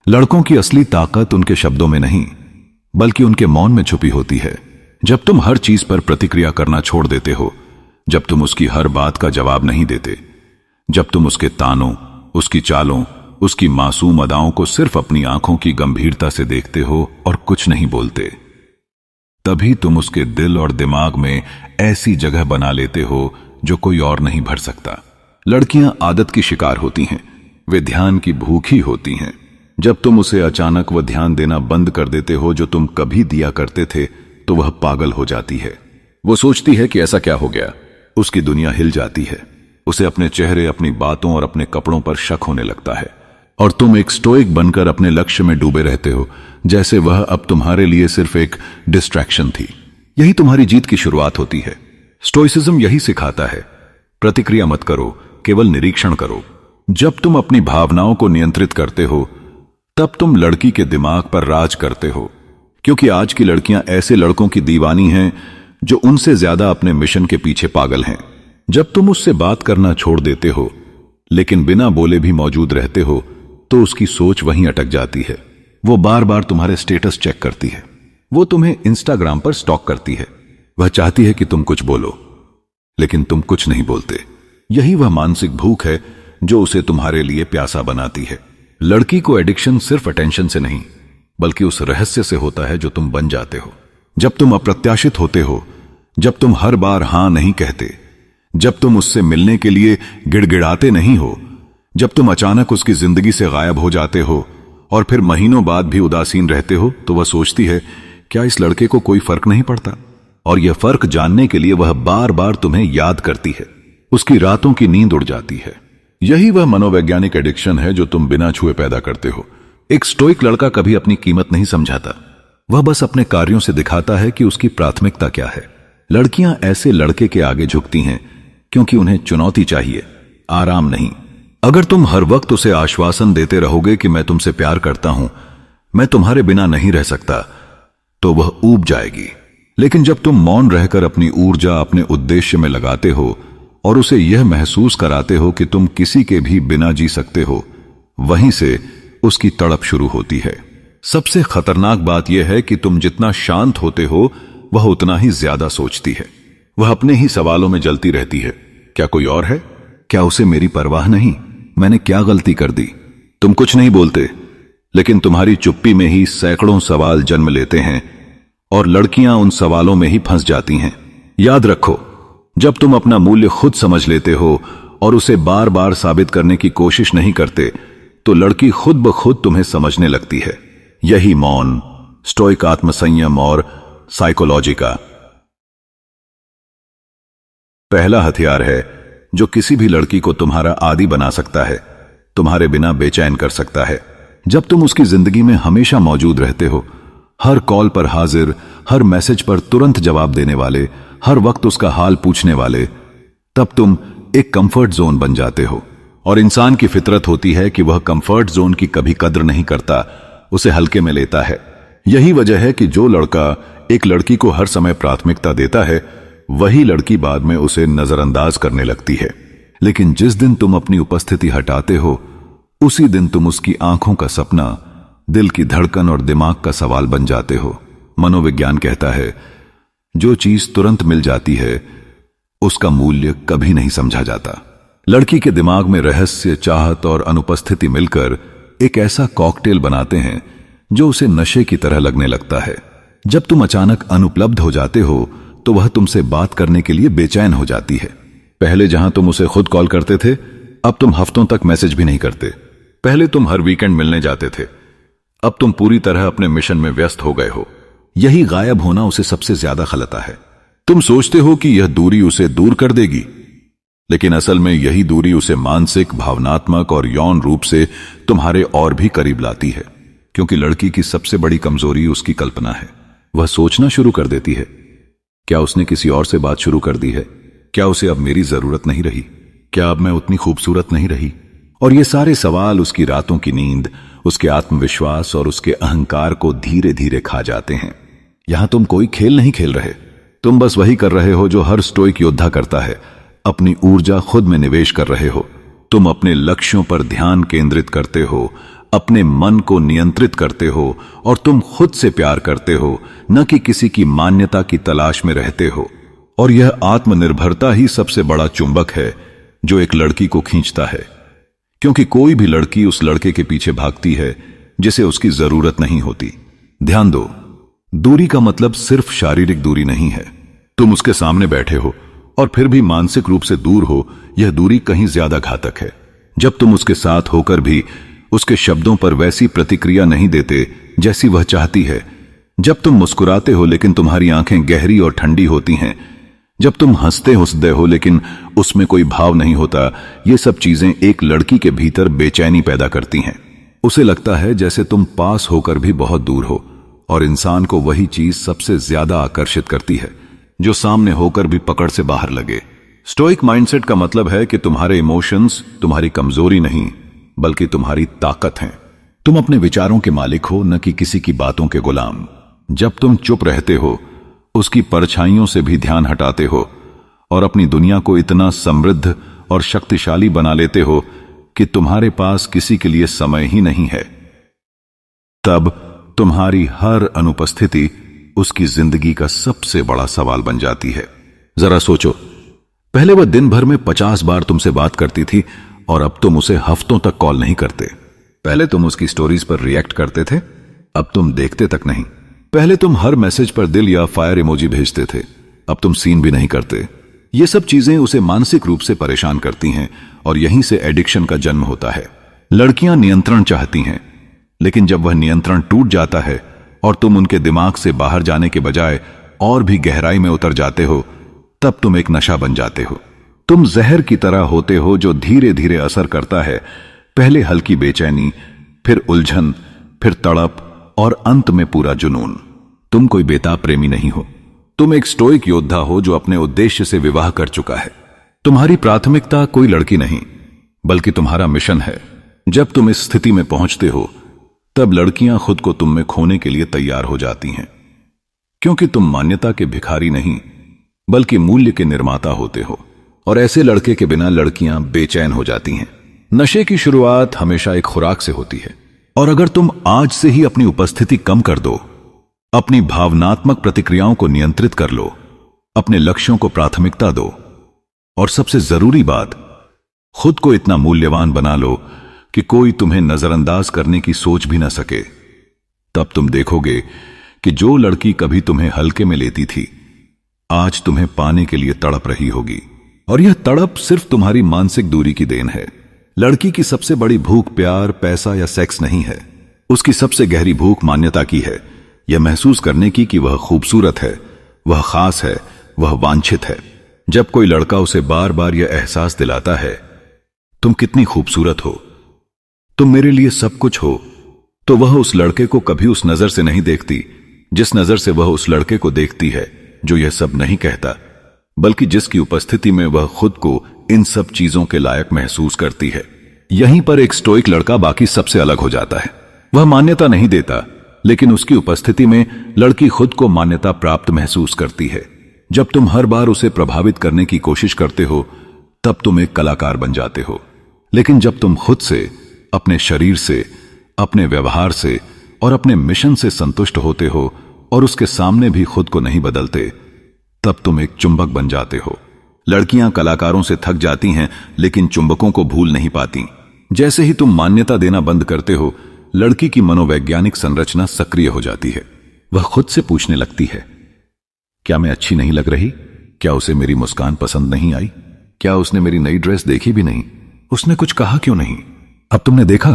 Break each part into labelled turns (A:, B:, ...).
A: लड़कों की असली ताकत उनके शब्दों में नहीं बल्कि उनके मौन में छुपी होती है। जब तुम हर चीज पर प्रतिक्रिया करना छोड़ देते हो, जब तुम उसकी हर बात का जवाब नहीं देते, जब तुम उसके तानों, उसकी चालों, उसकी मासूम अदाओं को सिर्फ अपनी आंखों की गंभीरता से देखते हो और कुछ नहीं बोलते, तभी तुम उसके दिल और दिमाग में ऐसी जगह बना लेते हो जो कोई और नहीं भर सकता। लड़कियां आदत की शिकार होती हैं, वे ध्यान की भूखी होती हैं। जब तुम उसे अचानक वह ध्यान देना बंद कर देते हो जो तुम कभी दिया करते थे, तो वह पागल हो जाती है। वो सोचती है कि ऐसा क्या हो गया। उसकी दुनिया हिल जाती है। उसे अपने चेहरे, अपनी बातों और अपने कपड़ों पर शक होने लगता है, और तुम एक स्टोइक बनकर अपने लक्ष्य में डूबे रहते हो, जैसे वह अब तुम्हारे लिए सिर्फ एक डिस्ट्रैक्शन थी। यही तुम्हारी जीत की शुरुआत होती है। स्टोइसिज्म यही सिखाता है, प्रतिक्रिया मत करो, केवल निरीक्षण करो। जब तुम अपनी भावनाओं को नियंत्रित करते हो, तब तुम लड़की के दिमाग पर राज करते हो, क्योंकि आज की लड़कियां ऐसे लड़कों की दीवानी हैं जो उनसे ज्यादा अपने मिशन के पीछे पागल हैं। जब तुम उससे बात करना छोड़ देते हो, लेकिन बिना बोले भी मौजूद रहते हो, तो उसकी सोच वहीं अटक जाती है। वो बार बार तुम्हारे स्टेटस चेक करती है। वो तुम्हें इंस्टाग्राम पर स्टॉक करती है। वह चाहती है कि तुम कुछ बोलो, लेकिन तुम कुछ नहीं बोलते। यही वह मानसिक भूख है जो उसे तुम्हारे लिए प्यासा बनाती है। लड़की को एडिक्शन सिर्फ अटेंशन से नहीं, बल्कि उस रहस्य से होता है जो तुम बन जाते हो। जब तुम अप्रत्याशित होते हो, जब तुम हर बार हां नहीं कहते, जब तुम उससे मिलने के लिए गिड़गिड़ाते नहीं हो, जब तुम अचानक उसकी जिंदगी से गायब हो जाते हो और फिर महीनों बाद भी उदासीन रहते हो, तो वह सोचती है, क्या इस लड़के को कोई फर्क नहीं पड़ता? और यह फर्क जानने के लिए वह बार बार तुम्हें याद करती है। उसकी रातों की नींद उड़ जाती है। यही वह मनोवैज्ञानिक एडिक्शन है जो तुम बिना छुए पैदा करते हो। एक स्टोइक लड़का कभी अपनी कीमत नहीं समझाता। वह बस अपने कार्यों से दिखाता है कि उसकी प्राथमिकता क्या है। लड़कियां ऐसे लड़के के आगे झुकती हैं क्योंकि उन्हें चुनौती चाहिए, आराम नहीं। अगर तुम हर वक्त उसे आश्वासन देते रहोगे कि मैं तुमसे प्यार करता हूं, मैं तुम्हारे बिना नहीं रह सकता, तो वह ऊब जाएगी। लेकिन जब तुम मौन रहकर अपनी ऊर्जा अपने उद्देश्य में लगाते हो और उसे यह महसूस कराते हो कि तुम किसी के भी बिना जी सकते हो, वहीं से उसकी तड़प शुरू होती है। सबसे खतरनाक बात यह है कि तुम जितना शांत होते हो, वह उतना ही ज्यादा सोचती है। वह अपने ही सवालों में जलती रहती है। क्या कोई और है? क्या उसे मेरी परवाह नहीं? मैंने क्या गलती कर दी? तुम कुछ नहीं बोलते, लेकिन तुम्हारी चुप्पी में ही सैकड़ों सवाल जन्म लेते हैं और लड़कियां उन सवालों में ही फंस जाती हैं। याद रखो, जब तुम अपना मूल्य खुद समझ लेते हो और उसे बार बार साबित करने की कोशिश नहीं करते, तो लड़की खुद ब खुद तुम्हें समझने लगती है। यही मौन, स्टोइक आत्मसंयम और साइकोलॉजी का पहला हथियार है जो किसी भी लड़की को तुम्हारा आदी बना सकता है, तुम्हारे बिना बेचैन कर सकता है। जब तुम उसकी जिंदगी में हमेशा मौजूद रहते हो, हर कॉल पर हाजिर, हर मैसेज पर तुरंत जवाब देने वाले, हर वक्त उसका हाल पूछने वाले, तब तुम एक कंफर्ट जोन बन जाते हो। और इंसान की फितरत होती है कि वह कंफर्ट जोन की कभी कद्र नहीं करता, उसे हल्के में लेता है। यही वजह है कि जो लड़का एक लड़की को हर समय प्राथमिकता देता है, वही लड़की बाद में उसे नजरअंदाज करने लगती है। लेकिन जिस दिन तुम अपनी उपस्थिति हटाते हो, उसी दिन तुम उसकी आंखों का सपना, दिल की धड़कन और दिमाग का सवाल बन जाते हो। मनोविज्ञान कहता है, जो चीज तुरंत मिल जाती है, उसका मूल्य कभी नहीं समझा जाता। लड़की के दिमाग में रहस्य, चाहत और अनुपस्थिति मिलकर एक ऐसा कॉकटेल बनाते हैं जो उसे नशे की तरह लगने लगता है। जब तुम अचानक अनुपलब्ध हो जाते हो, तो वह तुमसे बात करने के लिए बेचैन हो जाती है। पहले जहां तुम उसे खुद कॉल करते थे, अब तुम हफ्तों तक मैसेज भी नहीं करते। पहले तुम हर वीकेंड मिलने जाते थे, अब तुम पूरी तरह अपने मिशन में व्यस्त हो गए हो। यही गायब होना उसे सबसे ज्यादा खलता है। तुम सोचते हो कि यह दूरी उसे दूर कर देगी, लेकिन असल में यही दूरी उसे मानसिक, भावनात्मक और यौन रूप से तुम्हारे और भी करीब लाती है। क्योंकि लड़की की सबसे बड़ी कमजोरी उसकी कल्पना है। वह सोचना शुरू कर देती है, क्या उसने किसी और से बात शुरू कर दी है? क्या उसे अब मेरी जरूरत नहीं रही? क्या अब मैं उतनी खूबसूरत नहीं रही? और ये सारे सवाल उसकी रातों की नींद, उसके आत्मविश्वास और उसके अहंकार को धीरे धीरे खा जाते हैं। यहां तुम कोई खेल नहीं खेल रहे, तुम बस वही कर रहे हो जो हर स्टोइक योद्धा करता है। अपनी ऊर्जा खुद में निवेश कर रहे हो। तुम अपने लक्ष्यों पर ध्यान केंद्रित करते हो, अपने मन को नियंत्रित करते हो और तुम खुद से प्यार करते हो, न कि किसी की मान्यता की तलाश में रहते हो। और यह आत्मनिर्भरता ही सबसे बड़ा चुंबक है जो एक लड़की को खींचता है, क्योंकि कोई भी लड़की उस लड़के के पीछे भागती है जिसे उसकी जरूरत नहीं होती। ध्यान दो, दूरी का मतलब सिर्फ शारीरिक दूरी नहीं है। तुम उसके सामने बैठे हो और फिर भी मानसिक रूप से दूर हो, यह दूरी कहीं ज्यादा घातक है। जब तुम उसके साथ होकर भी उसके शब्दों पर वैसी प्रतिक्रिया नहीं देते जैसी वह चाहती है, जब तुम मुस्कुराते हो लेकिन तुम्हारी आंखें गहरी और ठंडी होती हैं, जब तुम हंसते हो लेकिन उसमें कोई भाव नहीं होता, ये सब चीजें एक लड़की के भीतर बेचैनी पैदा करती हैं। उसे लगता है जैसे तुम पास होकर भी बहुत दूर हो, और इंसान को वही चीज सबसे ज्यादा आकर्षित करती है जो सामने होकर भी पकड़ से बाहर लगे। स्टोइक माइंडसेट का मतलब है कि तुम्हारे इमोशंस तुम्हारी कमजोरी नहीं बल्कि तुम्हारी ताकत हैं। तुम अपने विचारों के मालिक हो, न कि किसी की बातों के गुलाम। जब तुम चुप रहते हो, उसकी परछाइयों से भी ध्यान हटाते हो और अपनी दुनिया को इतना समृद्ध और शक्तिशाली बना लेते हो कि तुम्हारे पास किसी के लिए समय ही नहीं है, तब तुम्हारी हर अनुपस्थिति उसकी जिंदगी का सबसे बड़ा सवाल बन जाती है। जरा सोचो, पहले वह दिन भर में 50 बार तुमसे बात करती थी और अब तुम उसे हफ्तों तक कॉल नहीं करते। पहले तुम उसकी स्टोरीज पर रिएक्ट करते थे, अब तुम देखते तक नहीं। पहले तुम हर मैसेज पर दिल या फायर इमोजी भेजते थे, अब तुम सीन भी नहीं करते। ये सब चीजें उसे मानसिक रूप से परेशान करती हैं और यहीं से एडिक्शन का जन्म होता है। लड़कियां नियंत्रण चाहती हैं, लेकिन जब वह नियंत्रण टूट जाता है और तुम उनके दिमाग से बाहर जाने के बजाय और भी गहराई में उतर जाते हो, तब तुम एक नशा बन जाते हो। तुम जहर की तरह होते हो जो धीरे धीरे असर करता है, पहले हल्की बेचैनी, फिर उलझन, फिर तड़प और अंत में पूरा जुनून। तुम कोई बेताब प्रेमी नहीं हो, तुम एक स्टोइक योद्धा हो जो अपने उद्देश्य से विवाह कर चुका है। तुम्हारी प्राथमिकता कोई लड़की नहीं बल्कि तुम्हारा मिशन है। जब तुम इस स्थिति में पहुंचते हो, तब लड़कियां खुद को तुम में खोने के लिए तैयार हो जाती हैं, क्योंकि तुम मान्यता के भिखारी नहीं बल्कि मूल्य के निर्माता होते हो। और ऐसे लड़के के बिना लड़कियां बेचैन हो जाती हैं। नशे की शुरुआत हमेशा एक खुराक से होती है, और अगर तुम आज से ही अपनी उपस्थिति कम कर दो, अपनी भावनात्मक प्रतिक्रियाओं को नियंत्रित कर लो, अपने लक्ष्यों को प्राथमिकता दो, और सबसे जरूरी बात, खुद को इतना मूल्यवान बना लो कि कोई तुम्हें नजरअंदाज करने की सोच भी ना सके, तब तुम देखोगे कि जो लड़की कभी तुम्हें हल्के में लेती थी, आज तुम्हें पाने के लिए तड़प रही होगी। और यह तड़प सिर्फ तुम्हारी मानसिक दूरी की देन है। लड़की की सबसे बड़ी भूख प्यार, पैसा या सेक्स नहीं है। उसकी सबसे गहरी भूख मान्यता की है, यह महसूस करने की कि वह खूबसूरत है, वह खास है, वह वांछित है। जब कोई लड़का उसे बार बार यह एहसास दिलाता है, तुम कितनी खूबसूरत हो, तुम मेरे लिए सब कुछ हो, तो वह उस लड़के को कभी उस नजर से नहीं देखती जिस नजर से वह उस लड़के को देखती है जो यह सब नहीं कहता, बल्कि जिसकी उपस्थिति में वह खुद को इन सब चीजों के लायक महसूस करती है। यहीं पर एक स्टोइक लड़का बाकी सबसे अलग हो जाता है। वह मान्यता नहीं देता, लेकिन उसकी उपस्थिति में लड़की खुद को मान्यता प्राप्त महसूस करती है। जब तुम हर बार उसे प्रभावित करने की कोशिश करते हो, तब तुम एक कलाकार बन जाते हो। लेकिन जब तुम खुद से, अपने शरीर से, अपने व्यवहार से और अपने मिशन से संतुष्ट होते हो और उसके सामने भी खुद को नहीं बदलते, तब तुम एक चुंबक बन जाते हो। लड़कियां कलाकारों से थक जाती हैं, लेकिन चुंबकों को भूल नहीं पाती। जैसे ही तुम मान्यता देना बंद करते हो, लड़की की मनोवैज्ञानिक संरचना सक्रिय हो जाती है। वह खुद से पूछने लगती है, क्या मैं अच्छी नहीं लग रही? क्या उसे मेरी मुस्कान पसंद नहीं आई? क्या उसने मेरी नई ड्रेस देखी भी नहीं? उसने कुछ कहा क्यों नहीं? अब तुमने देखा,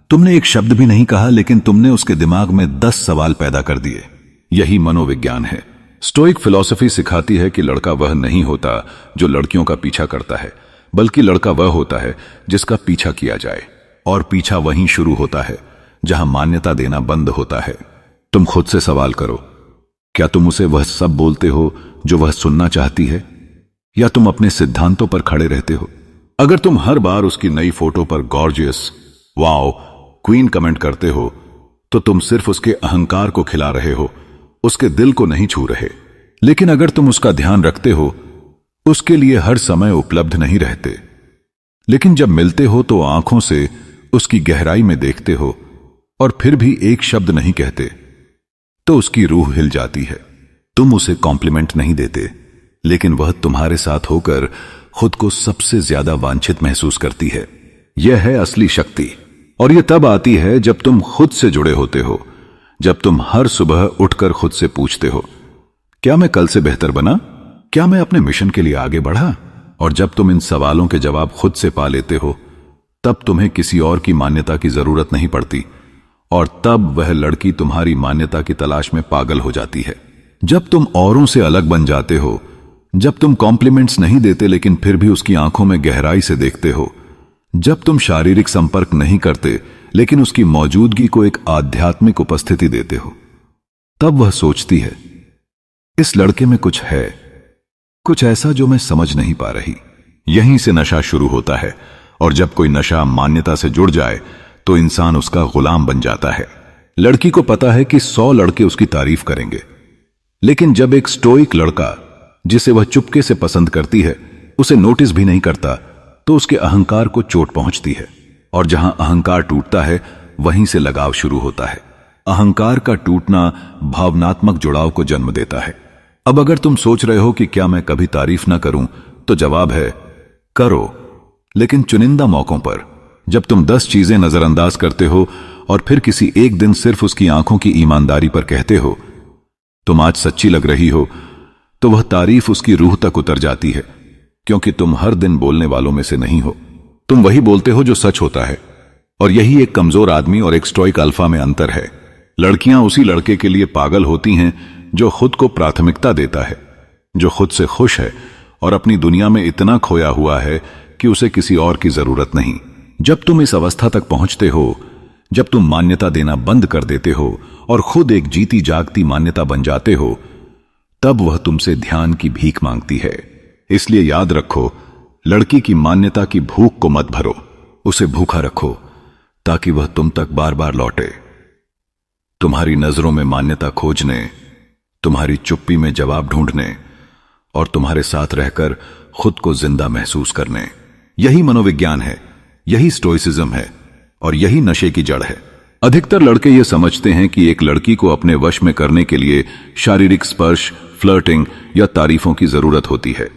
A: तुमने एक शब्द भी नहीं कहा, लेकिन तुमने उसके दिमाग में 10 सवाल पैदा कर दिए। यही मनोविज्ञान है। स्टोइक फिलॉसफी सिखाती है कि लड़का वह नहीं होता जो लड़कियों का पीछा करता है, बल्कि लड़का वह होता है जिसका पीछा किया जाए। और पीछा वहीं शुरू होता है जहां मान्यता देना बंद होता है। तुम खुद से सवाल करो, क्या तुम उसे वह सब बोलते हो जो वह सुनना चाहती है, या तुम अपने सिद्धांतों पर खड़े रहते हो? अगर तुम हर बार उसकी नई फोटो पर गॉर्जियस, वाओ, क्वीन कमेंट करते हो, तो तुम सिर्फ उसके अहंकार को खिला रहे हो, उसके दिल को नहीं छू रहे। लेकिन अगर तुम उसका ध्यान रखते हो, उसके लिए हर समय उपलब्ध नहीं रहते, लेकिन जब मिलते हो तो आंखों से उसकी गहराई में देखते हो और फिर भी एक शब्द नहीं कहते, तो उसकी रूह हिल जाती है। तुम उसे कॉम्प्लीमेंट नहीं देते, लेकिन वह तुम्हारे साथ होकर खुद को सबसे ज्यादा वांछित महसूस करती है। यह है असली शक्ति, और यह तब आती है जब तुम खुद से जुड़े होते हो, जब तुम हर सुबह उठकर खुद से पूछते हो, क्या मैं कल से बेहतर बना? क्या मैं अपने मिशन के लिए आगे बढ़ा? और जब तुम इन सवालों के जवाब खुद से पा लेते हो, तब तुम्हें किसी और की मान्यता की जरूरत नहीं पड़ती, और तब वह लड़की तुम्हारी मान्यता की तलाश में पागल हो जाती है। जब तुम औरों से अलग बन जाते हो, जब तुम कॉम्प्लीमेंट्स नहीं देते लेकिन फिर भी उसकी आंखों में गहराई से देखते हो, जब तुम शारीरिक संपर्क नहीं करते लेकिन उसकी मौजूदगी को एक आध्यात्मिक उपस्थिति देते हो, तब वह सोचती है, इस लड़के में कुछ है, कुछ ऐसा जो मैं समझ नहीं पा रही। यहीं से नशा शुरू होता है, और जब कोई नशा मान्यता से जुड़ जाए तो इंसान उसका गुलाम बन जाता है। लड़की को पता है कि 100 लड़के उसकी तारीफ करेंगे, लेकिन जब एक स्टोइक लड़का जिसे वह चुपके से पसंद करती है उसे नोटिस भी नहीं करता, तो उसके अहंकार को चोट पहुंचती है, और जहां अहंकार टूटता है वहीं से लगाव शुरू होता है। अहंकार का टूटना भावनात्मक जुड़ाव को जन्म देता है। अब अगर तुम सोच रहे हो कि क्या मैं कभी तारीफ ना करूं, तो जवाब है करो, लेकिन चुनिंदा मौकों पर, जब तुम 10 चीजें नजरअंदाज करते हो और फिर किसी एक दिन सिर्फ उसकी आंखों की ईमानदारी पर कहते हो, तुम आज सच्ची लग रही हो, तो वह तारीफ उसकी रूह तक उतर जाती है, क्योंकि तुम हर दिन बोलने वालों में से नहीं हो। तुम वही बोलते हो जो सच होता है, और यही एक कमजोर आदमी और एक स्टोइक अल्फा में अंतर है। लड़कियां उसी लड़के के लिए पागल होती हैं जो खुद को प्राथमिकता देता है, जो खुद से खुश है और अपनी दुनिया में इतना खोया हुआ है कि उसे किसी और की जरूरत नहीं। जब तुम इस अवस्था तक पहुंचते हो, जब तुम मान्यता देना बंद कर देते हो और खुद एक जीती जागती मान्यता बन जाते हो, तब वह तुमसे ध्यान की भीख मांगती है। इसलिए याद रखो, लड़की की मान्यता की भूख को मत भरो, उसे भूखा रखो ताकि वह तुम तक बार बार लौटे। तुम्हारी नजरों में मान्यता खोजने, तुम्हारी चुप्पी में जवाब ढूंढने और तुम्हारे साथ रहकर खुद को जिंदा महसूस करने। यही मनोविज्ञान है, यही स्टोइसिज्म है, और यही नशे की जड़ है। अधिकतर लड़के ये समझते हैं कि एक लड़की को अपने वश में करने के लिए शारीरिक स्पर्श, फ्लर्टिंग या तारीफों की जरूरत होती है,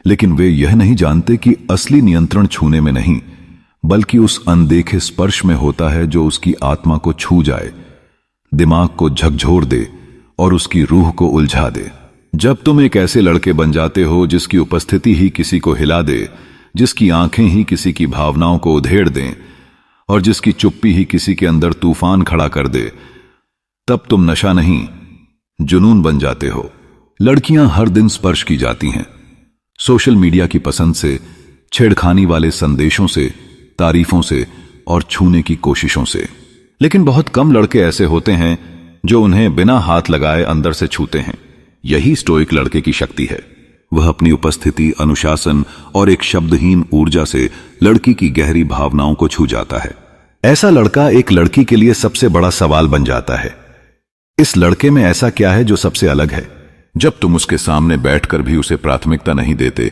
A: लेकिन वे यह नहीं जानते कि असली नियंत्रण छूने में नहीं, बल्कि उस अनदेखे स्पर्श में होता है जो उसकी आत्मा को छू जाए, दिमाग को झकझोर दे और उसकी रूह को उलझा दे। जब तुम एक ऐसे लड़के बन जाते हो जिसकी उपस्थिति ही किसी को हिला दे, जिसकी आंखें ही किसी की भावनाओं को उधेड़ दें और जिसकी चुप्पी ही किसी के अंदर तूफान खड़ा कर दे, तब तुम नशा नहीं, जुनून बन जाते हो। लड़कियां हर दिन स्पर्श की जाती हैं, सोशल मीडिया की पसंद से, छेड़खानी वाले संदेशों से, तारीफों से और छूने की कोशिशों से। लेकिन बहुत कम लड़के ऐसे होते हैं जो उन्हें बिना हाथ लगाए अंदर से छूते हैं। यही स्टोइक लड़के की शक्ति है। वह अपनी उपस्थिति, अनुशासन और एक शब्दहीन ऊर्जा से लड़की की गहरी भावनाओं को छू जाता है। ऐसा लड़का एक लड़की के लिए सबसे बड़ा सवाल बन जाता है। इस लड़के में ऐसा क्या है जो सबसे अलग है? जब तुम उसके सामने बैठकर भी उसे प्राथमिकता नहीं देते,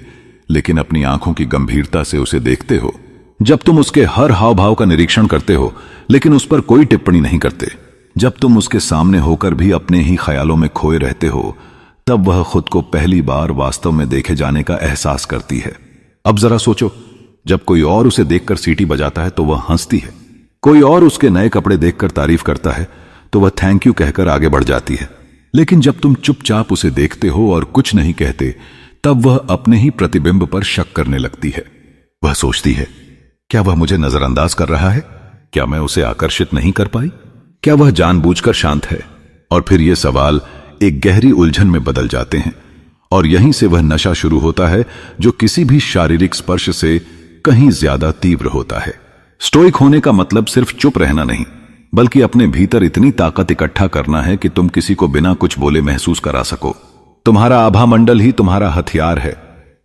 A: लेकिन अपनी आंखों की गंभीरता से उसे देखते हो, जब तुम उसके हर हाव भाव का निरीक्षण करते हो लेकिन उस पर कोई टिप्पणी नहीं करते, जब तुम उसके सामने होकर भी अपने ही ख्यालों में खोए रहते हो, तब वह खुद को पहली बार वास्तव में देखे जाने का एहसास करती है। अब जरा सोचो, जब कोई और उसे देखकर सीटी बजाता है तो वह हंसती है, कोई और उसके नए कपड़े देखकर तारीफ करता है तो वह थैंक यू कहकर आगे बढ़ जाती है। लेकिन जब तुम चुपचाप उसे देखते हो और कुछ नहीं कहते, तब वह अपने ही प्रतिबिंब पर शक करने लगती है। वह सोचती है, क्या वह मुझे नजरअंदाज कर रहा है? क्या मैं उसे आकर्षित नहीं कर पाई? क्या वह जानबूझकर शांत है? और फिर ये सवाल एक गहरी उलझन में बदल जाते हैं, और यहीं से वह नशा शुरू होता है जो किसी भी शारीरिक स्पर्श से कहीं ज्यादा तीव्र होता है। स्टोइक होने का मतलब सिर्फ चुप रहना नहीं, बल्कि अपने भीतर इतनी ताकत इकट्ठा करना है कि तुम किसी को बिना कुछ बोले महसूस करा सको। तुम्हारा आभा मंडल ही तुम्हारा हथियार है,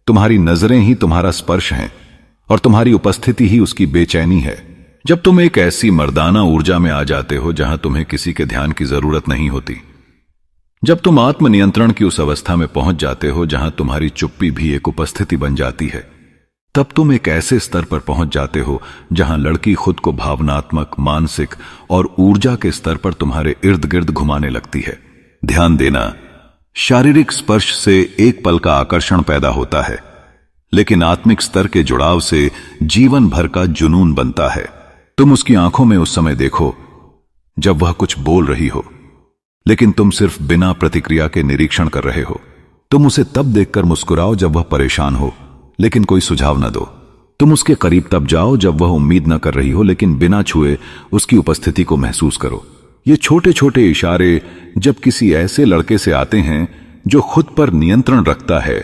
A: तुम्हारी नजरें ही तुम्हारा स्पर्श हैं, और तुम्हारी उपस्थिति ही उसकी बेचैनी है। जब तुम एक ऐसी मर्दाना ऊर्जा में आ जाते हो जहां तुम्हें किसी के ध्यान की जरूरत नहीं होती, जब तुम आत्मनियंत्रण की उस अवस्था में पहुंच जाते हो जहां तुम्हारी चुप्पी भी एक उपस्थिति बन जाती है, तब तुम एक ऐसे स्तर पर पहुंच जाते हो जहां लड़की खुद को भावनात्मक, मानसिक और ऊर्जा के स्तर पर तुम्हारे इर्द गिर्द घुमाने लगती है। ध्यान देना, शारीरिक स्पर्श से एक पल का आकर्षण पैदा होता है, लेकिन आत्मिक स्तर के जुड़ाव से जीवन भर का जुनून बनता है। तुम उसकी आंखों में उस समय देखो जब वह कुछ बोल रही हो, लेकिन तुम सिर्फ बिना प्रतिक्रिया के निरीक्षण कर रहे हो। तुम उसे तब देखकर मुस्कुराओ जब वह परेशान हो, लेकिन कोई सुझाव न दो। तुम उसके करीब तब जाओ जब वह उम्मीद न कर रही हो, लेकिन बिना छुए उसकी उपस्थिति को महसूस करो। ये छोटे छोटे इशारे जब किसी ऐसे लड़के से आते हैं जो खुद पर नियंत्रण रखता है,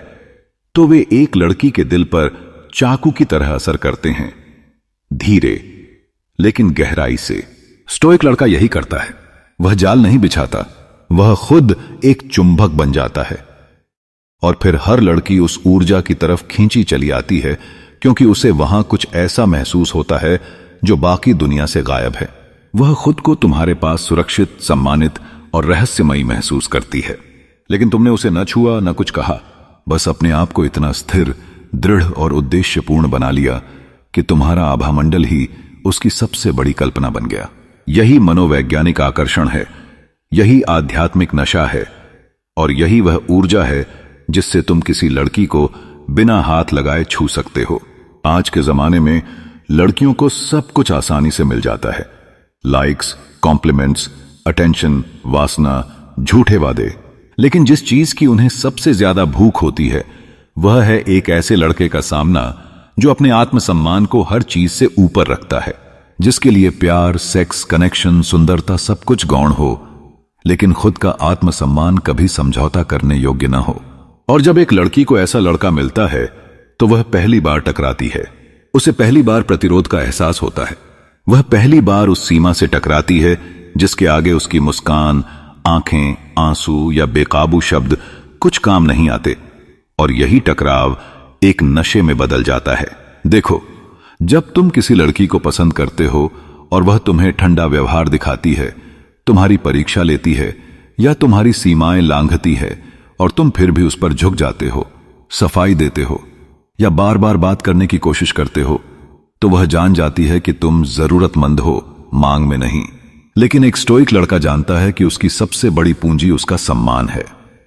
A: तो वे एक लड़की के दिल पर चाकू की तरह असर करते हैं, धीरे लेकिन गहराई से। स्टोइक लड़का यही करता है। वह जाल नहीं बिछाता, वह खुद एक चुंबक बन जाता है, और फिर हर लड़की उस ऊर्जा की तरफ खींची चली आती है, क्योंकि उसे वहां कुछ ऐसा महसूस होता है जो बाकी दुनिया से गायब है। वह खुद को तुम्हारे पास सुरक्षित, सम्मानित और रहस्यमयी महसूस करती है। लेकिन तुमने उसे न छुआ, न कुछ कहा, बस अपने आप को इतना स्थिर, दृढ़ और उद्देश्यपूर्ण बना लिया कि तुम्हारा आभामंडल ही उसकी सबसे बड़ी कल्पना बन गया। यही मनोवैज्ञानिक आकर्षण है, यही आध्यात्मिक नशा है, और यही वह ऊर्जा है जिससे तुम किसी लड़की को बिना हाथ लगाए छू सकते हो। आज के जमाने में लड़कियों को सब कुछ आसानी से मिल जाता है। लाइक्स, कॉम्प्लीमेंट्स, अटेंशन, वासना, झूठे वादे। लेकिन जिस चीज की उन्हें सबसे ज्यादा भूख होती है, वह है एक ऐसे लड़के का सामना जो अपने आत्मसम्मान को हर चीज से ऊपर रखता है, जिसके लिए प्यार, सेक्स, कनेक्शन, सुंदरता सब कुछ गौण हो, लेकिन खुद का आत्मसम्मान कभी समझौता करने योग्य न हो। और जब एक लड़की को ऐसा लड़का मिलता है तो वह पहली बार टकराती है। उसे पहली बार प्रतिरोध का एहसास होता है। वह पहली बार उस सीमा से टकराती है जिसके आगे उसकी मुस्कान, आंखें, आंसू या बेकाबू शब्द कुछ काम नहीं आते। और यही टकराव एक नशे में बदल जाता है। देखो, जब तुम किसी लड़की को पसंद करते हो और वह तुम्हें ठंडा व्यवहार दिखाती है, तुम्हारी परीक्षा लेती है या तुम्हारी सीमाएं लांघती है, और तुम फिर भी उस पर झुक जाते हो, सफाई देते हो या बार बार बात करने की कोशिश करते हो, तो वह जान जाती है कि तुम जरूरतमंद हो, मांग में नहीं। लेकिन एक स्टोइक लड़का जानता है कि उसकी सबसे बड़ी पूंजी उसका सम्मान है।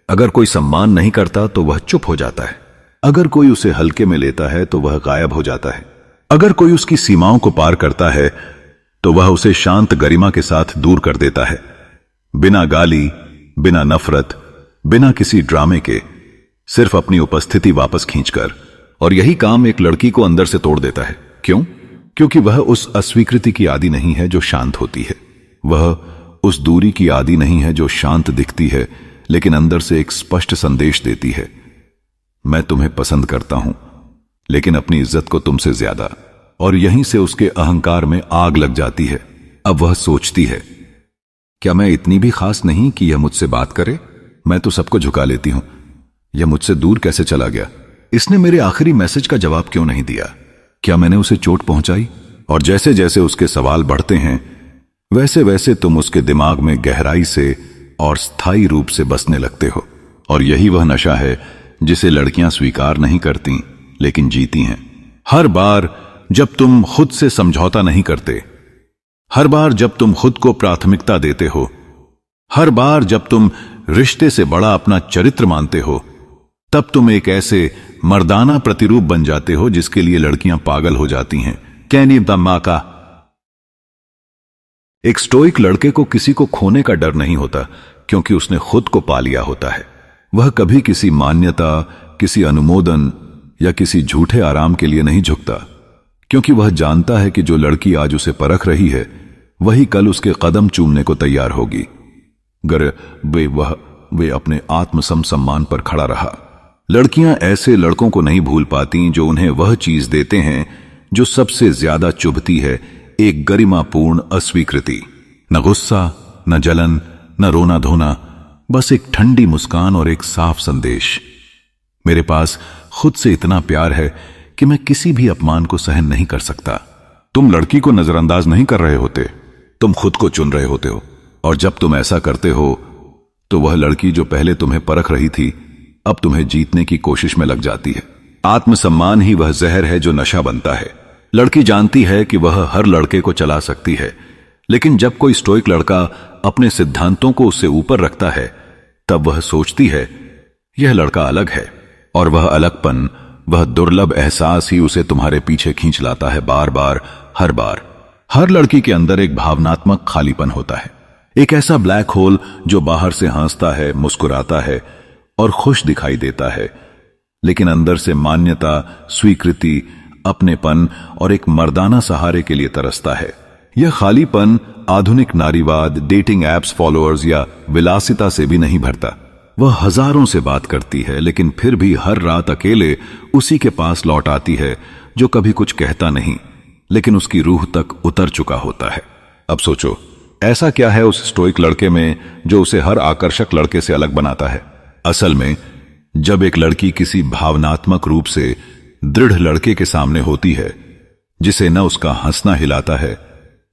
A: अगर कोई सम्मान नहीं करता तो वह चुप हो जाता है। अगर कोई उसे हल्के में लेता है तो वह गायब हो जाता है। अगर कोई उसकी सीमाओं को पार करता है तो वह उसे शांत गरिमा के साथ दूर कर देता है, बिना गाली, बिना नफरत, बिना किसी ड्रामे के, सिर्फ अपनी उपस्थिति वापस खींचकर। और यही काम एक लड़की को अंदर से तोड़ देता है। क्यों? क्योंकि वह उस अस्वीकृति की आदी नहीं है जो शांत होती है। वह उस दूरी की आदी नहीं है जो शांत दिखती है, लेकिन अंदर से एक स्पष्ट संदेश देती है, मैं तुम्हें पसंद करता हूं, लेकिन अपनी इज्जत को तुमसे ज्यादा। और यहीं से उसके अहंकार में आग लग जाती है। अब वह सोचती है, क्या मैं इतनी भी खास नहीं कि यह मुझसे बात करे? मैं तो सबको झुका लेती हूं। यह मुझसे दूर कैसे चला गया? इसने मेरे आखिरी मैसेज का जवाब क्यों नहीं दिया? क्या मैंने उसे चोट पहुंचाई? और जैसे जैसे उसके सवाल बढ़ते हैं, वैसे वैसे तुम उसके दिमाग में गहराई से और स्थायी रूप से बसने लगते हो। और यही वह नशा है जिसे लड़कियां स्वीकार नहीं करती, लेकिन जीती हैं। हर बार जब तुम खुद से समझौता नहीं करते, हर बार जब तुम खुद को प्राथमिकता देते हो, हर बार जब तुम रिश्ते से बड़ा अपना चरित्र मानते हो, तब तुम एक ऐसे मर्दाना प्रतिरूप बन जाते हो जिसके लिए लड़कियां पागल हो जाती हैं। कैनी माका। एक स्टोइक लड़के को किसी को खोने का डर नहीं होता, क्योंकि उसने खुद को पा लिया होता है। वह कभी किसी मान्यता, किसी अनुमोदन या किसी झूठे आराम के लिए नहीं झुकता, क्योंकि वह जानता है कि जो लड़की आज उसे परख रही है, वही कल उसके कदम चूमने को तैयार होगी, अगर वे अपने आत्मसम्मान पर खड़ा रहा। लड़कियां ऐसे लड़कों को नहीं भूल पाती जो उन्हें वह चीज देते हैं जो सबसे ज्यादा चुभती है, एक गरिमापूर्ण अस्वीकृति। न गुस्सा, न जलन, न रोना धोना, बस एक ठंडी मुस्कान और एक साफ संदेश, मेरे पास खुद से इतना प्यार है कि मैं किसी भी अपमान को सहन नहीं कर सकता। तुम लड़की को नजरअंदाज नहीं कर रहे होते, तुम खुद को चुन रहे होते हो। और जब तुम ऐसा करते हो तो वह लड़की जो पहले तुम्हें परख रही थी, अब तुम्हें जीतने की कोशिश में लग जाती है। आत्मसम्मान ही वह जहर है जो नशा बनता है। लड़की जानती है कि वह हर लड़के को चला सकती है, लेकिन जब कोई स्टोइक लड़का अपने सिद्धांतों को उससे ऊपर रखता है, तब वह सोचती है यह लड़का अलग है, और वह अलगपन, वह दुर्लभ एहसास ही उसे तुम्हारे पीछे खींच लाता है बार बार, हर बार। हर लड़की के अंदर एक भावनात्मक खालीपन होता है, एक ऐसा ब्लैक होल जो बाहर से हंसता है, मुस्कुराता है और खुश दिखाई देता है, लेकिन अंदर से मान्यता, स्वीकृति, अपनेपन और एक मर्दाना सहारे के लिए तरसता है। यह खालीपन आधुनिक नारीवाद, डेटिंग एप्स फॉलोअर्स या विलासिता से भी नहीं भरता। वह हजारों से बात करती है, लेकिन फिर भी हर रात अकेले उसी के पास लौट आती है जो कभी कुछ कहता नहीं, लेकिन उसकी रूह तक उतर चुका होता है। अब सोचो, ऐसा क्या है उस स्टोइक लड़के में जो उसे हर आकर्षक लड़के से अलग बनाता है? असल में जब एक लड़की किसी भावनात्मक रूप से दृढ़ लड़के के सामने होती है, जिसे न उसका हंसना हिलाता है,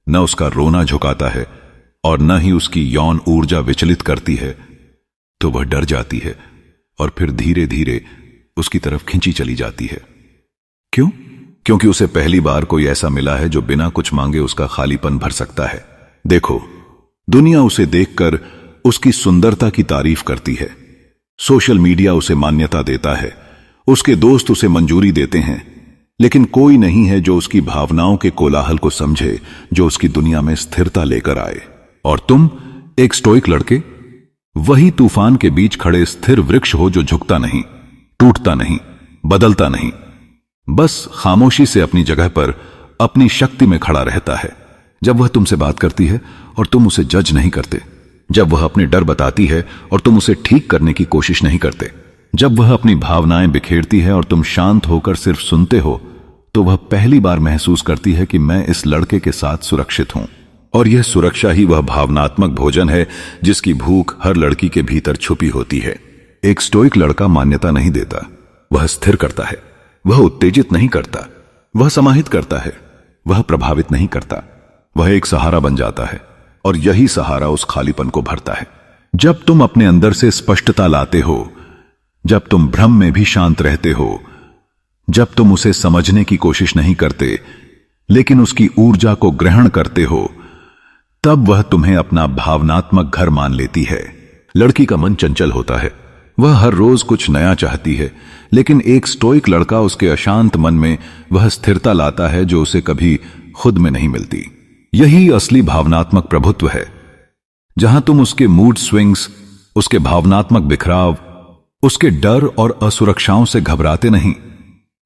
A: न उसका रोना झुकाता है और न ही उसकी यौन ऊर्जा विचलित करती है, तो वह डर जाती है और फिर धीरे धीरे उसकी तरफ खिंची चली जाती है। क्यों? क्योंकि उसे पहली बार कोई ऐसा मिला है जो बिना कुछ मांगे उसका खालीपन भर सकता है। देखो, दुनिया उसे देखकर उसकी सुंदरता की तारीफ करती है, सोशल मीडिया उसे मान्यता देता है, उसके दोस्त उसे मंजूरी देते हैं, लेकिन कोई नहीं है जो उसकी भावनाओं के कोलाहल को समझे, जो उसकी दुनिया में स्थिरता लेकर आए। और तुम, एक स्टोइक लड़के, वही तूफान के बीच खड़े स्थिर वृक्ष हो जो झुकता नहीं, टूटता नहीं, बदलता नहीं, बस खामोशी से अपनी जगह पर अपनी शक्ति में खड़ा रहता है। जब वह तुमसे बात करती है और तुम उसे जज नहीं करते, जब वह अपने डर बताती है और तुम उसे ठीक करने की कोशिश नहीं करते, जब वह अपनी भावनाएं बिखेरती है और तुम शांत होकर सिर्फ सुनते हो, तो वह पहली बार महसूस करती है कि मैं इस लड़के के साथ सुरक्षित हूं। और यह सुरक्षा ही वह भावनात्मक भोजन है जिसकी भूख हर लड़की के भीतर छुपी होती है। एक स्टोइक लड़का मान्यता नहीं देता, वह स्थिर करता है। वह उत्तेजित नहीं करता, वह समाहित करता है। वह प्रभावित नहीं करता, वह एक सहारा बन जाता है, और यही सहारा उस खालीपन को भरता है। जब तुम अपने अंदर से स्पष्टता लाते हो, जब तुम भ्रम में भी शांत रहते हो, जब तुम उसे समझने की कोशिश नहीं करते लेकिन उसकी ऊर्जा को ग्रहण करते हो, तब वह तुम्हें अपना भावनात्मक घर मान लेती है। लड़की का मन चंचल होता है, वह हर रोज कुछ नया चाहती है, लेकिन एक स्टोइक लड़का उसके अशांत मन में वह स्थिरता लाता है जो उसे कभी खुद में नहीं मिलती। यही असली भावनात्मक प्रभुत्व है, जहां तुम उसके मूड स्विंग्स, उसके भावनात्मक बिखराव, उसके डर और असुरक्षाओं से घबराते नहीं,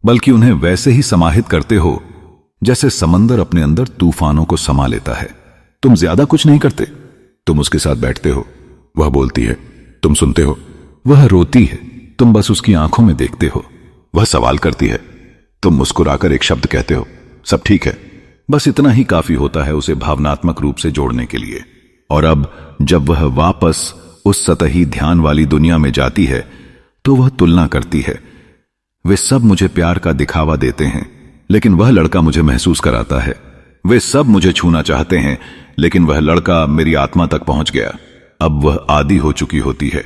A: बल्कि उन्हें वैसे ही समाहित करते हो जैसे समंदर अपने अंदर तूफानों को समा लेता है। तुम ज्यादा कुछ नहीं करते, तुम उसके साथ बैठते हो, वह बोलती है, तुम सुनते हो, वह रोती है, तुम बस उसकी आंखों में देखते हो, वह सवाल करती है, तुम मुस्कुराकर एक शब्द कहते हो, सब ठीक है। बस इतना ही काफी होता है उसे भावनात्मक रूप से जोड़ने के लिए। और अब जब वह वापस उस सतही ध्यान वाली दुनिया में जाती है, तो वह तुलना करती है, वे सब मुझे प्यार का दिखावा देते हैं, लेकिन वह लड़का मुझे महसूस कराता है। वे सब मुझे छूना चाहते हैं, लेकिन वह लड़का मेरी आत्मा तक पहुंच गया। अब वह आदी हो चुकी होती है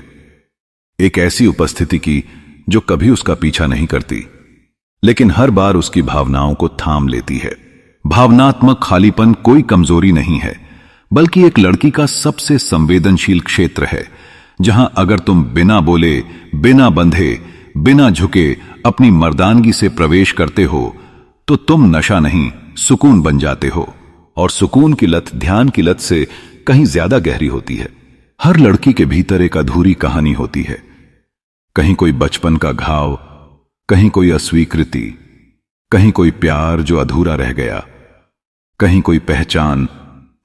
A: एक ऐसी उपस्थिति की जो कभी उसका पीछा नहीं करती, लेकिन हर बार उसकी भावनाओं को थाम लेती है। भावनात्मक खालीपन कोई कमजोरी नहीं है, बल्कि एक लड़की का सबसे संवेदनशील क्षेत्र है, जहां अगर तुम बिना बोले, बिना बंधे, बिना झुके अपनी मर्दानगी से प्रवेश करते हो, तो तुम नशा नहीं, सुकून बन जाते हो। और सुकून की लत ध्यान की लत से कहीं ज्यादा गहरी होती है। हर लड़की के भीतर एक अधूरी कहानी होती है, कहीं कोई बचपन का घाव, कहीं कोई अस्वीकृति, कहीं कोई प्यार जो अधूरा रह गया, कहीं कोई पहचान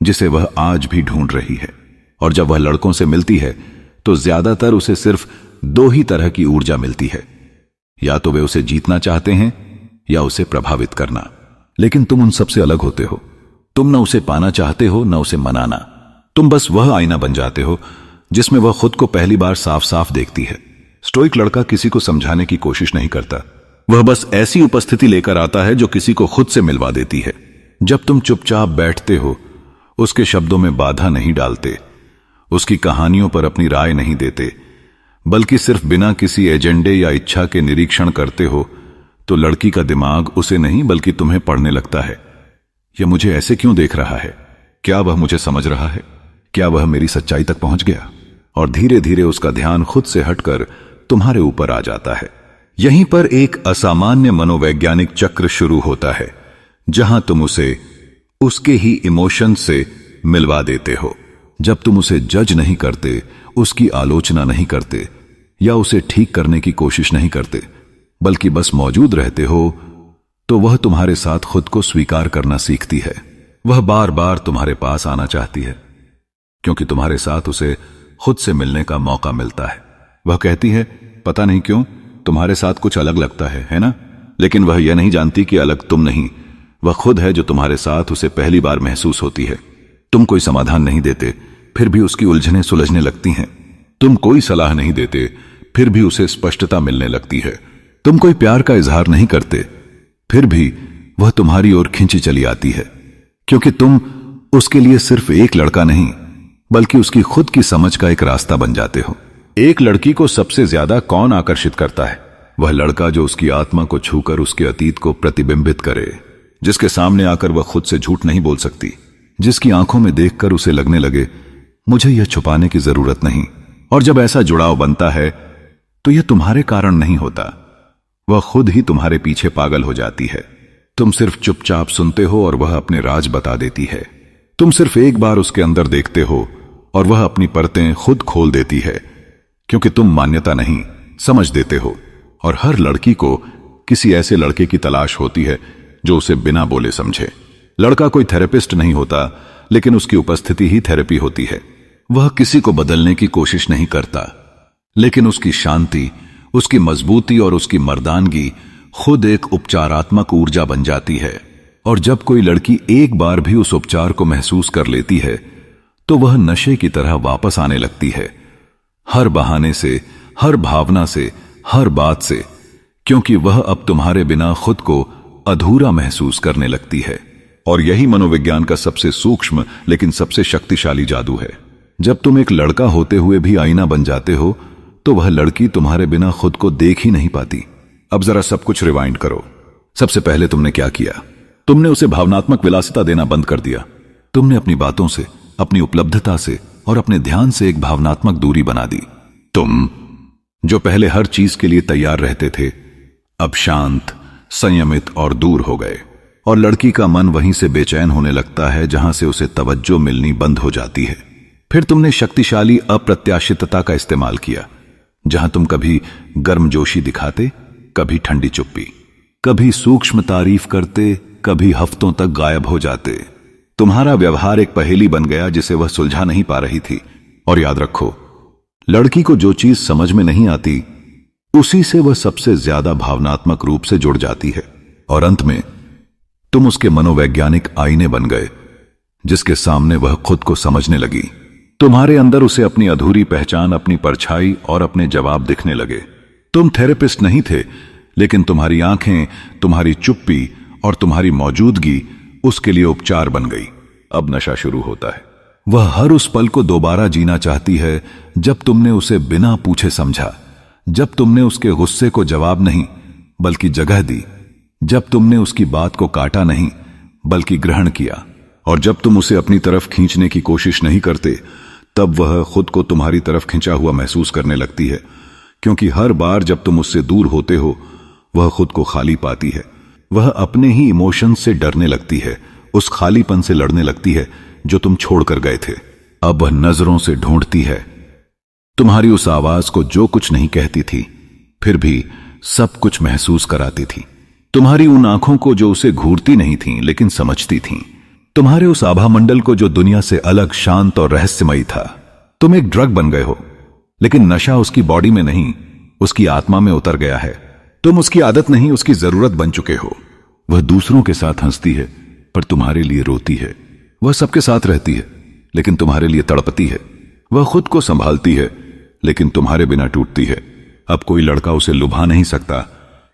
A: जिसे वह आज भी ढूंढ रही है। और जब वह लड़कों से मिलती है तो ज्यादातर उसे सिर्फ दो ही तरह की ऊर्जा मिलती है, या तो वे उसे जीतना चाहते हैं या उसे प्रभावित करना। लेकिन तुम उन सबसे अलग होते हो। तुम न उसे पाना चाहते हो, न उसे मनाना। तुम बस वह आईना बन जाते हो जिसमें वह खुद को पहली बार साफ साफ देखती है। स्टोइक लड़का किसी को समझाने की कोशिश नहीं करता, वह बस ऐसी उपस्थिति लेकर आता है जो किसी को खुद से मिलवा देती है। जब तुम चुपचाप बैठते हो, उसके शब्दों में बाधा नहीं डालते, उसकी कहानियों पर अपनी राय नहीं देते, बल्कि सिर्फ बिना किसी एजेंडे या इच्छा के निरीक्षण करते हो, तो लड़की का दिमाग उसे नहीं बल्कि तुम्हें पढ़ने लगता है। यह मुझे ऐसे क्यों देख रहा है? क्या वह मुझे समझ रहा है? क्या वह मेरी सच्चाई तक पहुंच गया? और धीरे धीरे उसका ध्यान खुद से हटकर तुम्हारे ऊपर आ जाता है। यहीं पर एक असामान्य मनोवैज्ञानिक चक्र शुरू होता है, जहां तुम उसे उसके ही इमोशन से मिलवा देते हो। जब तुम उसे जज नहीं करते, उसकी आलोचना नहीं करते या उसे ठीक करने की कोशिश नहीं करते, बल्कि बस मौजूद रहते हो, तो वह तुम्हारे साथ खुद को स्वीकार करना सीखती है। वह बार बार तुम्हारे पास आना चाहती है, क्योंकि तुम्हारे साथ उसे खुद से मिलने का मौका मिलता है। वह कहती है, पता नहीं क्यों तुम्हारे साथ कुछ अलग लगता है ना? लेकिन वह यह नहीं जानती कि अलग तुम नहीं, वह खुद है जो तुम्हारे साथ उसे पहली बार महसूस होती है। तुम कोई समाधान नहीं देते, फिर भी उसकी उलझनें सुलझने लगती हैं। तुम कोई सलाह नहीं देते, फिर भी उसे स्पष्टता मिलने लगती है। तुम कोई प्यार का इजहार नहीं करते, फिर भी वह तुम्हारी ओर खिंची चली आती है, क्योंकि तुम उसके लिए सिर्फ एक लड़का नहीं, बल्कि उसकी खुद की समझ का एक रास्ता बन जाते हो। एक लड़की को सबसे ज्यादा कौन आकर्षित करता है? वह लड़का जो उसकी आत्मा को छूकर उसके अतीत को प्रतिबिंबित करे, जिसके सामने आकर वह खुद से झूठ नहीं बोल सकती, जिसकी आंखों में देखकर उसे लगने लगे मुझे यह छुपाने की जरूरत नहीं। और जब ऐसा जुड़ाव बनता है तो यह तुम्हारे कारण नहीं होता, वह खुद ही तुम्हारे पीछे पागल हो जाती है। तुम सिर्फ चुपचाप सुनते हो और वह अपने राज बता देती है। तुम सिर्फ एक बार उसके अंदर देखते हो और वह अपनी परतें खुद खोल देती है, क्योंकि तुम मान्यता नहीं समझ देते हो। और हर लड़की को किसी ऐसे लड़के की तलाश होती है जो उसे बिना बोले समझे। लड़का कोई थेरेपिस्ट नहीं होता, लेकिन उसकी उपस्थिति ही थेरेपी होती है। वह किसी को बदलने की कोशिश नहीं करता, लेकिन उसकी शांति, उसकी मजबूती और उसकी मर्दानगी खुद एक उपचारात्मक ऊर्जा बन जाती है। और जब कोई लड़की एक बार भी उस उपचार को महसूस कर लेती है, तो वह नशे की तरह वापस आने लगती है, हर बहाने से, हर भावना से, हर बात से, क्योंकि वह अब तुम्हारे बिना खुद को अधूरा महसूस करने लगती है। और यही मनोविज्ञान का सबसे सूक्ष्म लेकिन सबसे शक्तिशाली जादू है। जब तुम एक लड़का होते हुए भी आईना बन जाते हो, तो वह लड़की तुम्हारे बिना खुद को देख ही नहीं पाती। अब जरा सब कुछ रिवाइंड करो। सबसे पहले तुमने क्या किया? तुमने उसे भावनात्मक विलासिता देना बंद कर दिया। तुमने अपनी बातों से, अपनी उपलब्धता से और अपने ध्यान से एक भावनात्मक दूरी बना दी। तुम जो पहले हर चीज के लिए तैयार रहते थे, अब शांत, संयमित और दूर हो गए। और लड़की का मन वहीं से बेचैन होने लगता है जहां से उसे तवज्जो मिलनी बंद हो जाती है। फिर तुमने शक्तिशाली अप्रत्याशितता का इस्तेमाल किया, जहां तुम कभी गर्मजोशी दिखाते, कभी ठंडी चुप्पी, कभी सूक्ष्म तारीफ करते, कभी हफ्तों तक गायब हो जाते। तुम्हारा व्यवहार एक पहेली बन गया जिसे वह सुलझा नहीं पा रही थी। और याद रखो, लड़की को जो चीज समझ में नहीं आती, उसी से वह सबसे ज्यादा भावनात्मक रूप से जुड़ जाती है। और अंत में तुम उसके मनोवैज्ञानिक आईने बन गए, जिसके सामने वह खुद को समझने लगी। तुम्हारे अंदर उसे अपनी अधूरी पहचान, अपनी परछाई और अपने जवाब दिखने लगे। तुम थेरेपिस्ट नहीं थे, लेकिन तुम्हारी आंखें, तुम्हारी चुप्पी और तुम्हारी मौजूदगी उसके लिए उपचार बन गई। अब नशा शुरू होता है। वह हर उस पल को दोबारा जीना चाहती है जब तुमने उसे बिना पूछे समझा, जब तुमने उसके गुस्से को जवाब नहीं बल्कि जगह दी, जब तुमने उसकी बात को काटा नहीं बल्कि ग्रहण किया। और जब तुम उसे अपनी तरफ खींचने की कोशिश नहीं करते, तब वह खुद को तुम्हारी तरफ खिंचा हुआ महसूस करने लगती है, क्योंकि हर बार जब तुम उससे दूर होते हो, वह खुद को खाली पाती है। वह अपने ही इमोशन से डरने लगती है, उस खालीपन से लड़ने लगती है जो तुम छोड़कर गए थे। अब वह नजरों से ढूंढती है तुम्हारी उस आवाज को जो कुछ नहीं कहती थी, फिर भी सब कुछ महसूस कराती थी। तुम्हारी उन आंखों को जो उसे घूरती नहीं थीं लेकिन समझती थीं। तुम्हारे उस आभा मंडल को जो दुनिया से अलग, शांत और रहस्यमयी था। तुम एक ड्रग बन गए हो, लेकिन नशा उसकी बॉडी में नहीं, उसकी आत्मा में उतर गया है। तुम उसकी आदत नहीं, उसकी जरूरत बन चुके हो। वह दूसरों के साथ हंसती है, पर तुम्हारे लिए रोती है। वह सबके साथ रहती है, लेकिन तुम्हारे लिए तड़पती है। वह खुद को संभालती है, लेकिन तुम्हारे बिना टूटती है। अब कोई लड़का उसे लुभा नहीं सकता,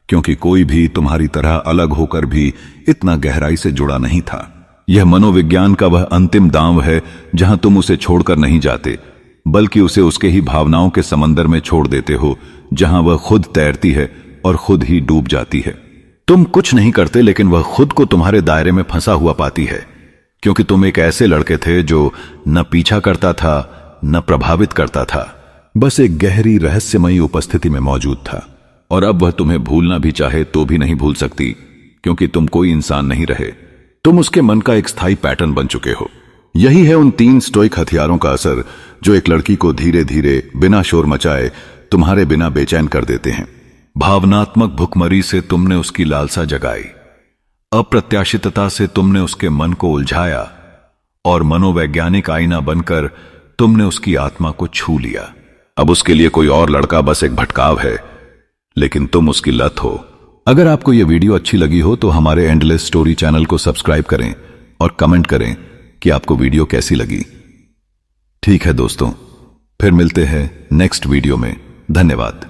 A: क्योंकि कोई भी तुम्हारी तरह अलग होकर भी इतना गहराई से जुड़ा नहीं था। यह मनोविज्ञान का वह अंतिम दांव है जहां तुम उसे छोड़कर नहीं जाते, बल्कि उसे उसके ही भावनाओं के समंदर में छोड़ देते हो, जहां वह खुद तैरती है और खुद ही डूब जाती है। तुम कुछ नहीं करते, लेकिन वह खुद को तुम्हारे दायरे में फंसा हुआ पाती है, क्योंकि तुम एक ऐसे लड़के थे जो न पीछा करता था न प्रभावित करता था, बस एक गहरी रहस्यमयी उपस्थिति में मौजूद था। और अब वह तुम्हें भूलना भी चाहे तो भी नहीं भूल सकती, क्योंकि तुम कोई इंसान नहीं रहे। तुम उसके मन का एक स्थायी पैटर्न बन चुके हो। यही है उन 3 स्टोइक हथियारों का असर जो एक लड़की को धीरे धीरे बिना शोर मचाए तुम्हारे बिना बेचैन कर देते हैं। भावनात्मक भुखमरी से तुमने उसकी लालसा जगाई, अप्रत्याशितता से तुमने उसके मन को उलझाया, और मनोवैज्ञानिक आईना बनकर तुमने उसकी आत्मा को छू लिया। अब उसके लिए कोई और लड़का बस एक भटकाव है, लेकिन तुम उसकी लत हो। अगर आपको यह वीडियो अच्छी लगी हो तो हमारे एंडलेस स्टोरी चैनल को सब्सक्राइब करें और कमेंट करें कि आपको वीडियो कैसी लगी। ठीक है दोस्तों, फिर मिलते हैं नेक्स्ट वीडियो में। धन्यवाद।